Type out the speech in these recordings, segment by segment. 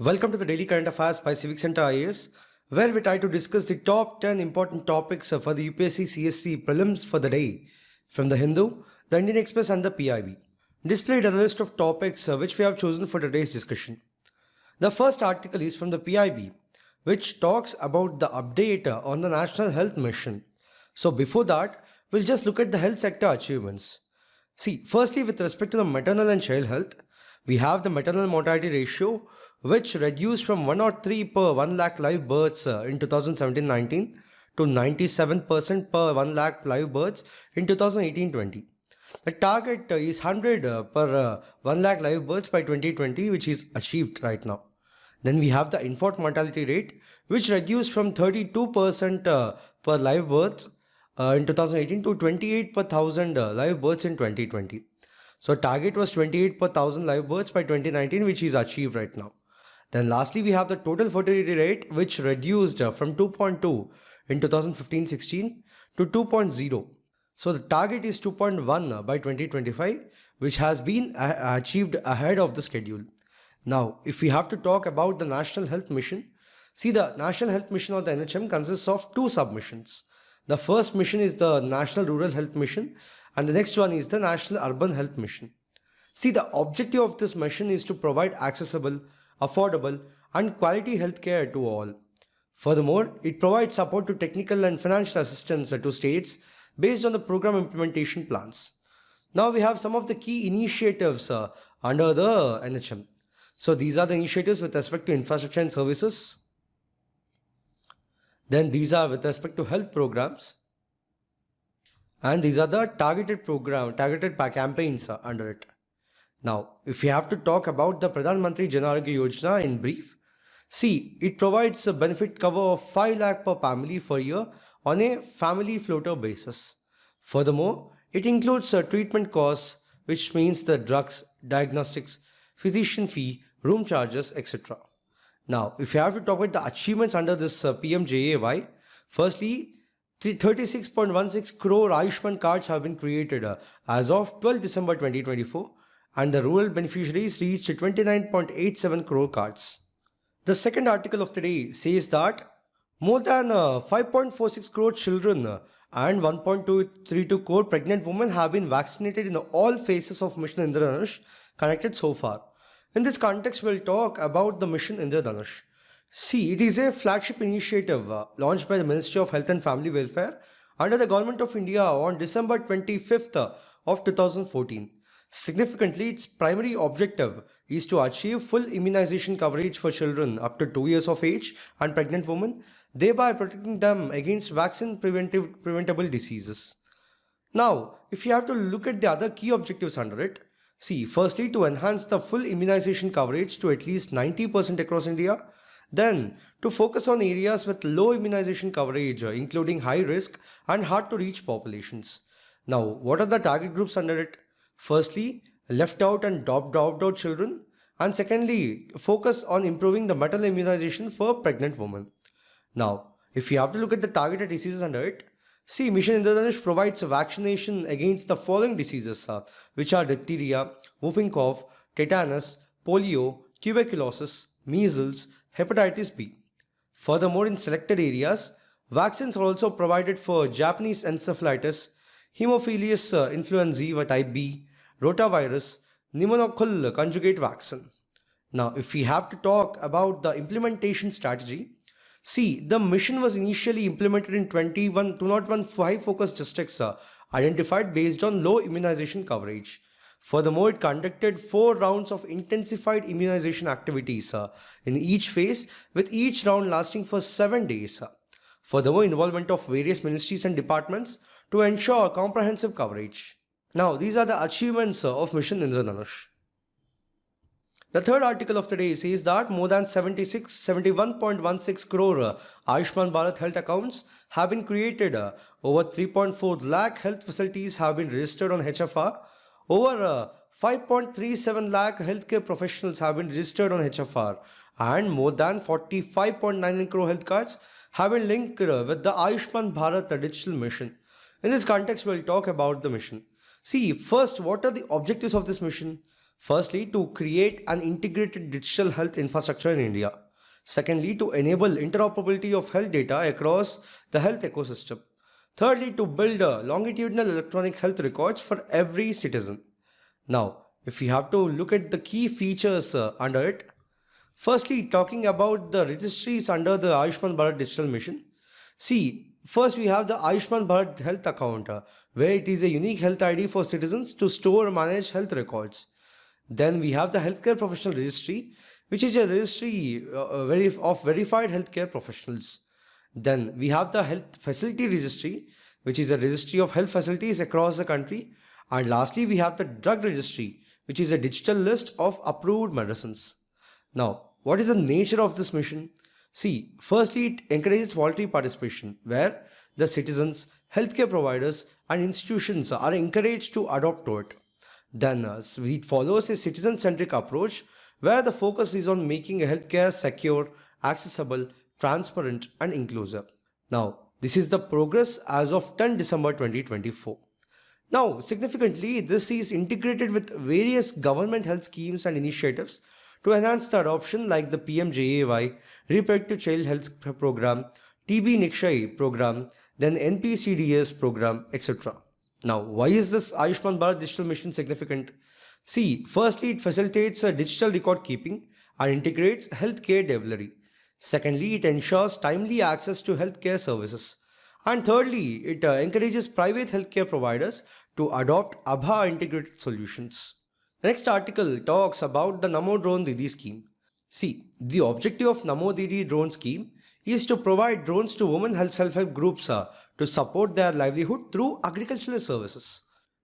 Welcome to the Daily Current Affairs by Civic Center IAS, where we try to discuss the top 10 important topics for the UPSC CSE Prelims for the day from the Hindu, the Indian Express and the PIB. Displayed are the list of topics which we have chosen for today's discussion. The first article is from the PIB, which talks about the update on the National Health Mission. So before that, we'll just look at the health sector achievements. See, firstly, with respect to the maternal and child health, we have the maternal mortality ratio, which reduced from 103 per 1 lakh live births in 2017-19 to 97% per 1 lakh live births in 2018-20. The target is 100 per 1 lakh live births by 2020, which is achieved right now. Then we have the infant mortality rate, which reduced from 32% per live births in 2018 to 28 per 1000 live births in 2020. So target was 28 per 1000 live births by 2019, which is achieved right now. Then lastly, we have the total fertility rate, which reduced from 2.2 in 2015-16 to 2.0. So the target is 2.1 by 2025, which has been achieved ahead of the schedule. Now, if we have to talk about the National Health Mission, see, the National Health Mission or the NHM consists of two submissions. The first mission is the National Rural Health Mission, and the next one is the National Urban Health Mission. See, the objective of this mission is to provide accessible, affordable, and quality healthcare to all. Furthermore, it provides support to technical and financial assistance to states based on the program implementation plans. Now we have some of the key initiatives under the NHM. So these are the initiatives with respect to infrastructure and services. Then these are with respect to health programs. And these are the targeted campaigns under it. Now, if we have to talk about the Pradhan Mantri Jan Arogya Yojana in brief, see, it provides a benefit cover of 5 lakh per family per year on a family floater basis. Furthermore, it includes treatment costs, which means the drugs, diagnostics, physician fee, room charges, etc. Now, if you have to talk about the achievements under this PMJAY, firstly, 36.16 crore Ayushman cards have been created as of 12 December 2024, and the rural beneficiaries reached 29.87 crore cards. The second article of the day says that more than 5.46 crore children and 1.232 crore pregnant women have been vaccinated in all phases of Mission Indradhanush connected so far. In this context, we'll talk about the Mission Indradhanush. See, it is a flagship initiative launched by the Ministry of Health and Family Welfare under the Government of India on December 25th of 2014. Significantly, its primary objective is to achieve full immunization coverage for children up to 2 years of age and pregnant women, thereby protecting them against preventable diseases. Now, if you have to look at the other key objectives under it, see, firstly, to enhance the full immunization coverage to at least 90% across India. Then, to focus on areas with low immunization coverage, including high risk and hard to reach populations. Now, what are the target groups under it? Firstly, left out and dropped out children. And secondly, focus on improving the maternal immunization for pregnant women. Now, if you have to look at the targeted diseases under it, see, Mission Indradhanush provides a vaccination against the following diseases, which are diphtheria, whooping cough, tetanus, polio, tuberculosis, measles, hepatitis B. Furthermore, in selected areas, vaccines are also provided for Japanese encephalitis, Haemophilus influenzae type B, rotavirus, pneumococcal conjugate vaccine. Now, if we have to talk about the implementation strategy, see, the mission was initially implemented in 201 high-focus districts identified based on low immunization coverage. Furthermore, it conducted 4 rounds of intensified immunization activities in each phase, with each round lasting for 7 days. Furthermore, involvement of various ministries and departments to ensure comprehensive coverage. Now, these are the achievements of Mission Indradhanush. The third article of the day says that more than 71.16 crore Ayushman Bharat health accounts have been created. Over 3.4 lakh health facilities have been registered on HFR. Over 5.37 lakh healthcare professionals have been registered on HFR, and more than 45.99 crore health cards have been linked with the Ayushman Bharat digital mission. In this context, we'll talk about the mission. See, first, what are the objectives of this mission? Firstly, to create an integrated digital health infrastructure in India. Secondly, to enable interoperability of health data across the health ecosystem. Thirdly, to build longitudinal electronic health records for every citizen. Now, if we have to look at the key features under it, firstly, talking about the registries under the Ayushman Bharat Digital Mission. See, first we have the Ayushman Bharat Health Account, where it is a unique health ID for citizens to store and manage health records. Then we have the Healthcare Professional Registry, which is a registry of verified healthcare professionals. Then we have the Health Facility Registry, which is a registry of health facilities across the country. And lastly, we have the Drug Registry, which is a digital list of approved medicines. Now, what is the nature of this mission? See, firstly, it encourages voluntary participation, where the citizens, healthcare providers, and institutions are encouraged to adopt to it. Then it follows a citizen-centric approach where the focus is on making healthcare secure, accessible, transparent, and inclusive. Now, this is the progress as of 10 December 2024. Now, significantly, this is integrated with various government health schemes and initiatives to enhance the adoption like the PMJAY, Reproductive Child Health Program, TB Nikshay Program, then NPCDS Program, etc. Now, why is this Ayushman Bharat Digital Mission significant? See, firstly, it facilitates digital record keeping and integrates healthcare delivery. Secondly, it ensures timely access to healthcare services. And thirdly, it encourages private healthcare providers to adopt ABHA integrated solutions. The next article talks about the NAMO drone DIDI scheme. See, the objective of NAMO DIDI drone scheme is to provide drones to women health self-help groups to support their livelihood through agricultural services.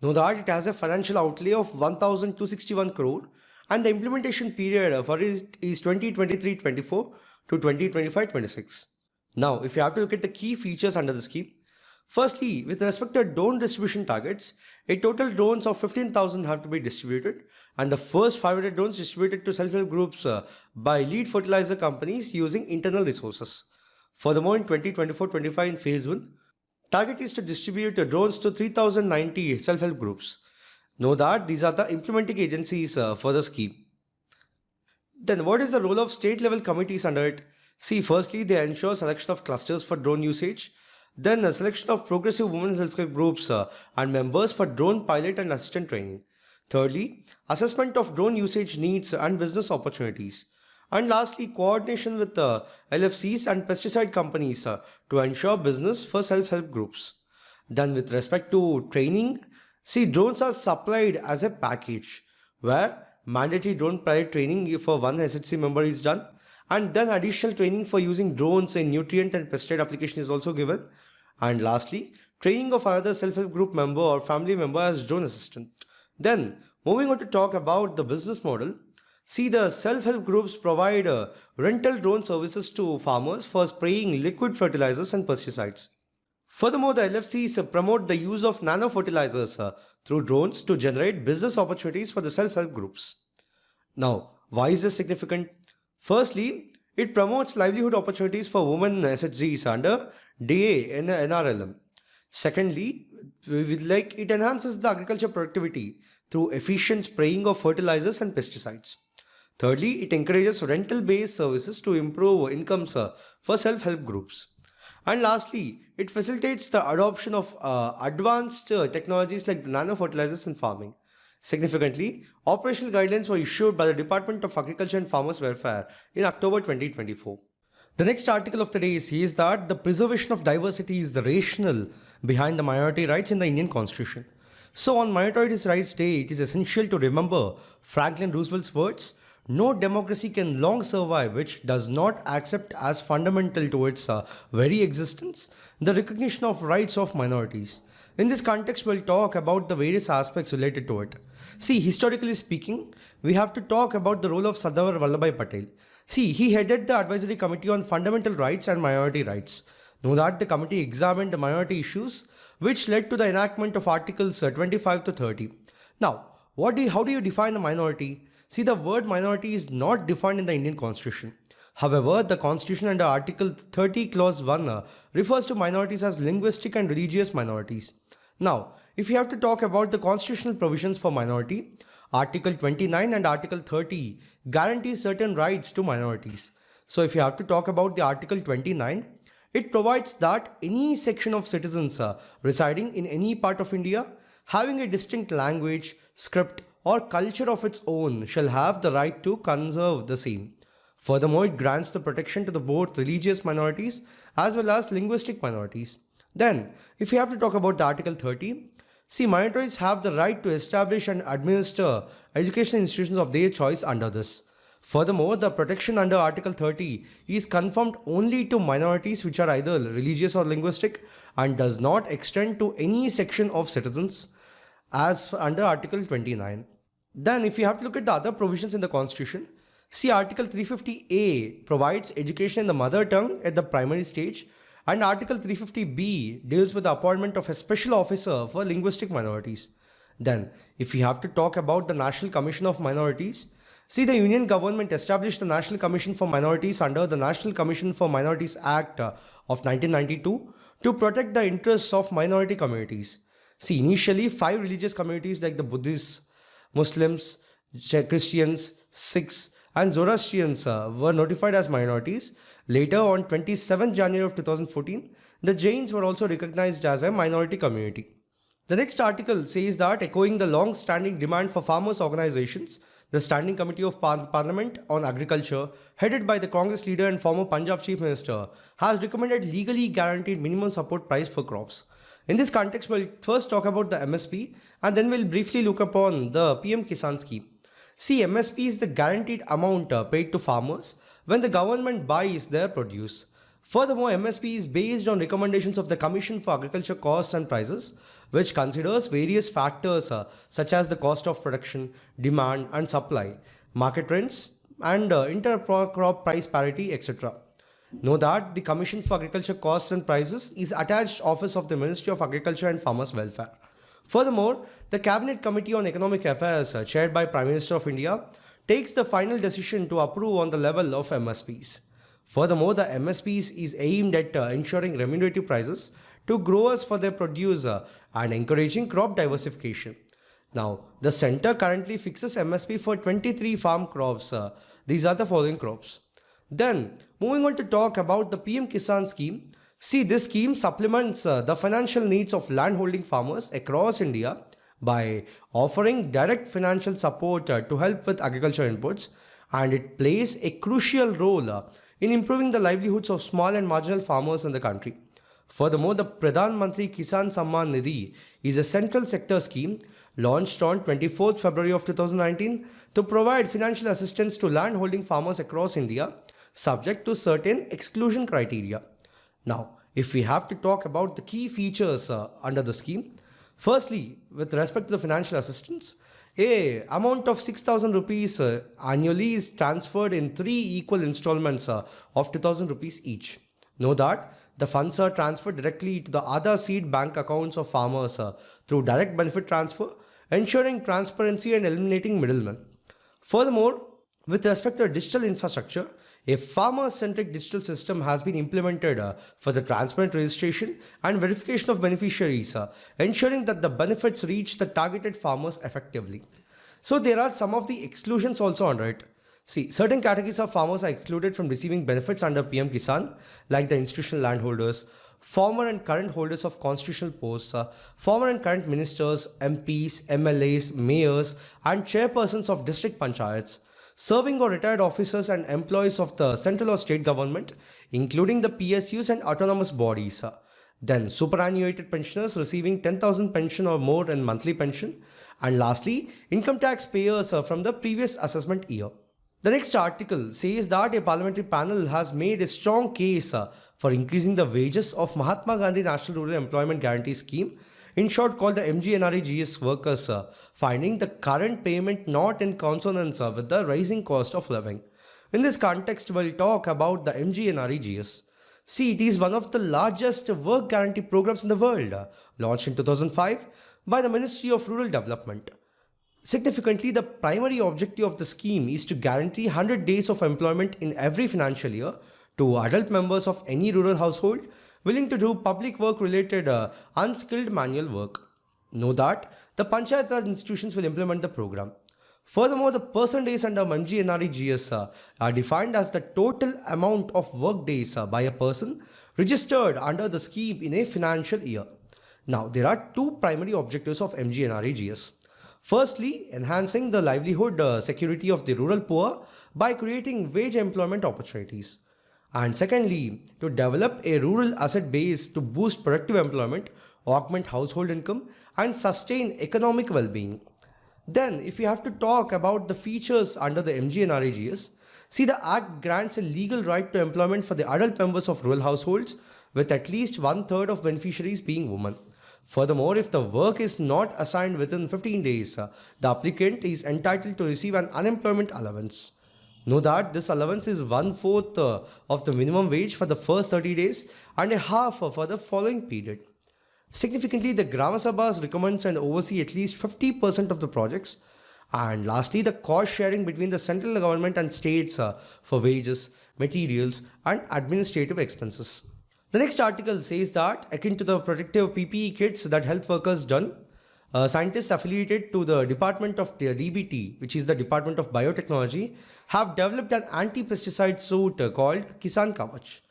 Know that it has a financial outlay of 1,261 crore and the implementation period for it is 2023-24 to 2025-26. Now, if you have to look at the key features under the scheme, firstly, with respect to drone distribution targets, a total drones of 15,000 have to be distributed and the first 500 drones distributed to self-help groups by lead fertilizer companies using internal resources. Furthermore, in 2024-25 in phase 1, target is to distribute drones to 3,090 self-help groups. Know that these are the implementing agencies for the scheme. Then what is the role of state level committees under it? See, firstly, they ensure selection of clusters for drone usage. Then a selection of progressive women self-help groups and members for drone pilot and assistant training. Thirdly, assessment of drone usage needs and business opportunities. And lastly, coordination with LFCs and pesticide companies to ensure business for self-help groups. Then with respect to training, see, drones are supplied as a package where mandatory drone pilot training for one SHC member is done. And then additional training for using drones in nutrient and pesticide application is also given. And lastly, training of another self-help group member or family member as drone assistant. Then, moving on to talk about the business model. See, the self-help groups provide rental drone services to farmers for spraying liquid fertilizers and pesticides. Furthermore, the LFCs promote the use of nano fertilizers through drones to generate business opportunities for the self-help groups. Now, why is this significant? Firstly, it promotes livelihood opportunities for women SHGs under DA and NRLM. Secondly, it enhances the agriculture productivity through efficient spraying of fertilizers and pesticides. Thirdly, it encourages rental-based services to improve incomes for self-help groups. And lastly, it facilitates the adoption of advanced technologies like the nano fertilizers in farming. Significantly, operational guidelines were issued by the Department of Agriculture and Farmers Welfare in October 2024. The next article of the day says that the preservation of diversity is the rationale behind the minority rights in the Indian Constitution. So on Minority Rights Day, it is essential to remember Franklin Roosevelt's words, "No democracy can long survive which does not accept as fundamental to its very existence the recognition of rights of minorities." In this context, we'll talk about the various aspects related to it. See, historically speaking, we have to talk about the role of Sardar Vallabhbhai Patel. See, he headed the Advisory Committee on Fundamental Rights and Minority Rights. Know that the committee examined the minority issues, which led to the enactment of Articles 25 to 30. Now, how do you define a minority? See, the word minority is not defined in the Indian Constitution. However, the Constitution under Article 30 Clause 1 refers to minorities as linguistic and religious minorities. Now, if you have to talk about the constitutional provisions for minority, Article 29 and Article 30 guarantee certain rights to minorities. So if you have to talk about the Article 29, it provides that any section of citizens residing in any part of India having a distinct language, script or culture of its own shall have the right to conserve the same. Furthermore, it grants the protection to the both religious minorities as well as linguistic minorities. Then, if you have to talk about the Article 30, see, minorities have the right to establish and administer educational institutions of their choice under this. Furthermore, the protection under Article 30 is confirmed only to minorities which are either religious or linguistic and does not extend to any section of citizens as under Article 29. Then, if you have to look at the other provisions in the Constitution, see, Article 350A provides education in the mother tongue at the primary stage, and Article 350B deals with the appointment of a special officer for linguistic minorities. Then, if you have to talk about the National Commission of Minorities, see, the Union government established the National Commission for Minorities under the National Commission for Minorities Act of 1992 to protect the interests of minority communities. See, initially 5 religious communities like the Buddhists, Muslims, Christians, Sikhs and Zoroastrians were notified as minorities. Later, on 27 January of 2014, the Jains were also recognized as a minority community. The next article says that, echoing the long-standing demand for farmers' organizations, the Standing Committee of Parliament on Agriculture, headed by the Congress leader and former Punjab Chief Minister, has recommended legally guaranteed minimum support price for crops. In this context, we'll first talk about the MSP and then we'll briefly look upon the PM Kisan scheme. See, MSP is the guaranteed amount paid to farmers when the government buys their produce. Furthermore, MSP is based on recommendations of the Commission for Agriculture Costs and Prices, which considers various factors such as the cost of production, demand and supply, market trends and inter-crop price parity, etc. Know that the Commission for Agriculture Costs and Prices is attached office of the Ministry of Agriculture and Farmers Welfare. Furthermore, the Cabinet Committee on Economic Affairs, chaired by Prime Minister of India, takes the final decision to approve on the level of MSPs. Furthermore, the MSPs is aimed at ensuring remunerative prices to growers for their produce and encouraging crop diversification. Now, the centre currently fixes MSP for 23 farm crops. These are the following crops. Then, moving on to talk about the PM Kisan scheme. See, this scheme supplements the financial needs of landholding farmers across India by offering direct financial support to help with agriculture inputs, and it plays a crucial role in improving the livelihoods of small and marginal farmers in the country. Furthermore, the Pradhan Mantri Kisan Samman Nidhi is a central sector scheme launched on 24th February of 2019 to provide financial assistance to landholding farmers across India, subject to certain exclusion criteria. Now, if we have to talk about the key features under the scheme, firstly, with respect to the financial assistance, a amount of 6,000 rupees annually is transferred in 3 equal installments of 2,000 rupees each. Know that the funds are transferred directly to the other seed bank accounts of farmers through direct benefit transfer, ensuring transparency and eliminating middlemen. Furthermore, with respect to digital infrastructure, a farmer-centric digital system has been implemented for the transparent registration and verification of beneficiaries, ensuring that the benefits reach the targeted farmers effectively. So there are some of the exclusions also under it. See, certain categories of farmers are excluded from receiving benefits under PM Kisan, like the institutional landholders, former and current holders of constitutional posts, former and current ministers, MPs, MLAs, mayors, and chairpersons of district panchayats, serving or retired officers and employees of the central or state government, including the PSUs and autonomous bodies. Then superannuated pensioners receiving 10,000 pension or more in monthly pension. And lastly, income tax payers from the previous assessment year. The next article says that a parliamentary panel has made a strong case for increasing the wages of Mahatma Gandhi National Rural Employment Guarantee Scheme, in short called the MGNREGA workers, finding the current payment not in consonance with the rising cost of living. In this context, we'll talk about the MGNREGA. See, it is one of the largest work guarantee programs in the world, launched in 2005 by the Ministry of Rural Development. Significantly, the primary objective of the scheme is to guarantee 100 days of employment in every financial year to adult members of any rural household willing to do public work related unskilled manual work. Know that the Panchayat Raj institutions will implement the program. Furthermore, the percentages under MGNREGA are defined as the total amount of work days by a person registered under the scheme in a financial year. Now, there are two primary objectives of MGNREGA. Firstly, enhancing the livelihood security of the rural poor by creating wage employment opportunities. And secondly, to develop a rural asset base to boost productive employment, augment household income, and sustain economic well-being. Then, if we have to talk about the features under the MGNREGA, see, the Act grants a legal right to employment for the adult members of rural households, with at least 1/3 of beneficiaries being women. Furthermore, if the work is not assigned within 15 days, the applicant is entitled to receive an unemployment allowance. Know that this allowance is 1/4 of the minimum wage for the first 30 days and a half for the following period. Significantly, the Gram Sabhas recommends and oversee at least 50% of the projects. And lastly, the cost sharing between the central government and states for wages, materials, and administrative expenses. The next article says that, akin to the protective PPE kits that health workers done, scientists affiliated to the Department of the DBT, which is the Department of Biotechnology, have developed an anti-pesticide suit called Kisan Kavach.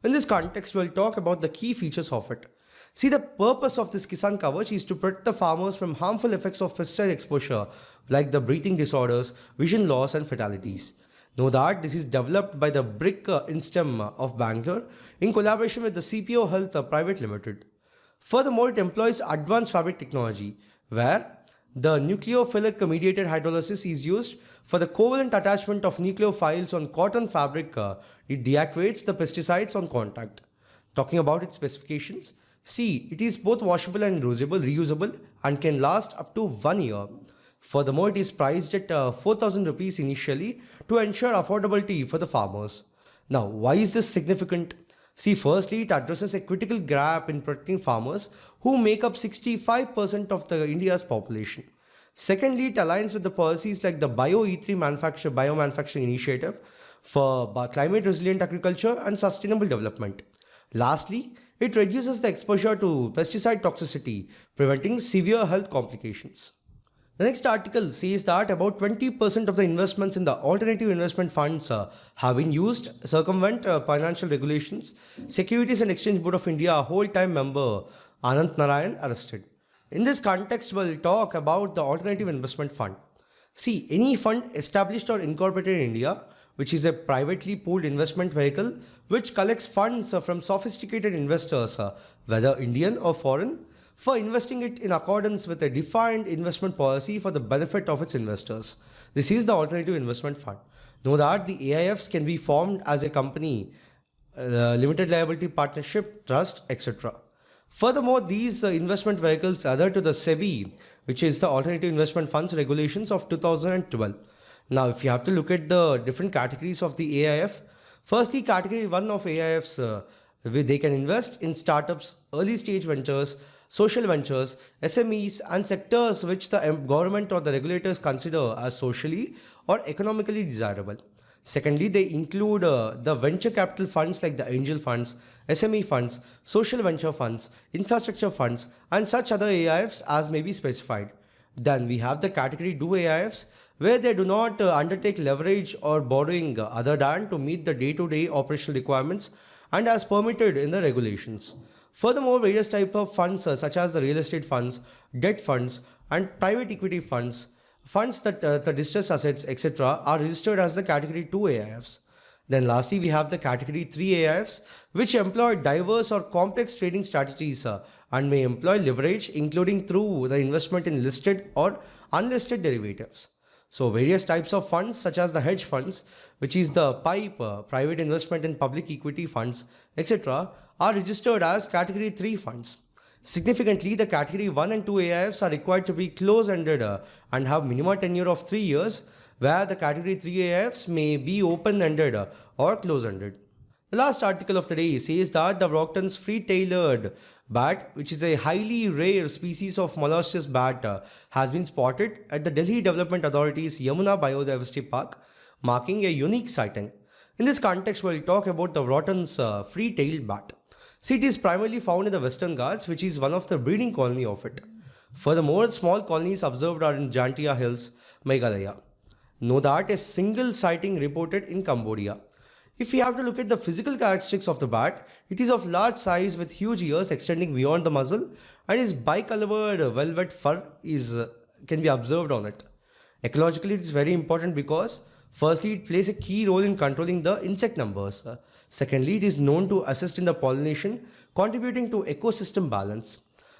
In this context, we'll talk about the key features of it. See, the purpose of this Kisan Kavach is to protect the farmers from harmful effects of pesticide exposure, like the breathing disorders, vision loss, and fatalities. Know that this is developed by the BRIC Instem of Bangalore in collaboration with the CPO Health Private Limited. Furthermore, it employs advanced fabric technology, where the nucleophilic mediated hydrolysis is used for the covalent attachment of nucleophiles on cotton fabric. It deactivates the pesticides on contact. Talking about its specifications, see, it is both washable and reusable, and can last up to 1 year. Furthermore, it is priced at 4,000 rupees initially to ensure affordability for the farmers. Now, why is this significant? See, firstly, it addresses a critical gap in protecting farmers who make up 65% of the India's population. Secondly, it aligns with the policies like the Bio-E3 biomanufacturing initiative for climate resilient agriculture and sustainable development. Lastly, it reduces the exposure to pesticide toxicity, preventing severe health complications. The next article says that about 20% of the investments in the alternative investment funds have been used to circumvent financial regulations. Securities and Exchange Board of India whole-time member Anant Narayan arrested. In this context, we'll talk about the alternative investment fund. See, any fund established or incorporated in India, which is a privately pooled investment vehicle which collects funds from sophisticated investors, whether Indian or foreign, for investing it in accordance with a defined investment policy for the benefit of its investors. This is the alternative investment fund. Know that the AIFs can be formed as a company, limited liability partnership, trust, etc. Furthermore, these investment vehicles adhere to the SEBI, which is the Alternative Investment Funds Regulations of 2012. Now, if you have to look at the different categories of the AIF, firstly, category 1 of AIFs, they can invest in startups, early stage ventures, social ventures, SMEs, and sectors which the government or the regulators consider as socially or economically desirable. Secondly, they include the venture capital funds like the angel funds, SME funds, social venture funds, infrastructure funds, and such other AIFs as may be specified. Then we have the category 2 AIFs, where they do not undertake leverage or borrowing other than to meet the day-to-day operational requirements and as permitted in the regulations. Furthermore, various types of funds such as the real estate funds, debt funds, and private equity funds, funds that the distressed assets, etc., are registered as the category 2 AIFs. Then lastly, we have the category 3 AIFs, which employ diverse or complex trading strategies and may employ leverage, including through the investment in listed or unlisted derivatives. So various types of funds such as the hedge funds, which is the PIB, private investment in public equity funds, etc., are registered as category 3 funds. Significantly, the category 1 and 2 AIFs are required to be close-ended and have minimum tenure of 3 years, where the category 3 AIFs may be open-ended or close-ended. The last article of the day says that the Wroughton's free-tailored bat, which is a highly rare species of molluscous bat, has been spotted at the Delhi Development Authority's Yamuna Biodiversity Park, marking a unique sighting. In this context, we'll talk about the Wroughton's free-tailed bat. See, it is primarily found in the Western Ghats, which is one of the breeding colony of it. Furthermore, small colonies observed are in Jantia Hills, Meghalaya. Know that a single sighting reported in Cambodia. If we have to look at the physical characteristics of the bat, it is of large size with huge ears extending beyond the muzzle, and its bicolored velvet fur can be observed on it. Ecologically, it is very important because firstly, it plays a key role in controlling the insect numbers. Secondly, it is known to assist in the pollination, contributing to ecosystem balance.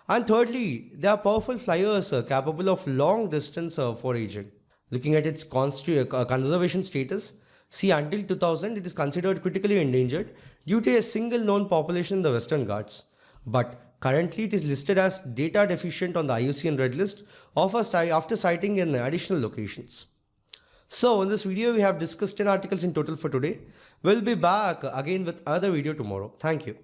And thirdly, they are powerful flyers capable of long distance foraging. Looking at its conservation status, see, until 2000, it is considered critically endangered due to a single known population in the Western Ghats. But currently, it is listed as data deficient on the IUCN Red List after citing in additional locations. So, in this video, we have discussed 10 articles in total for today. We'll be back again with another video tomorrow. Thank you.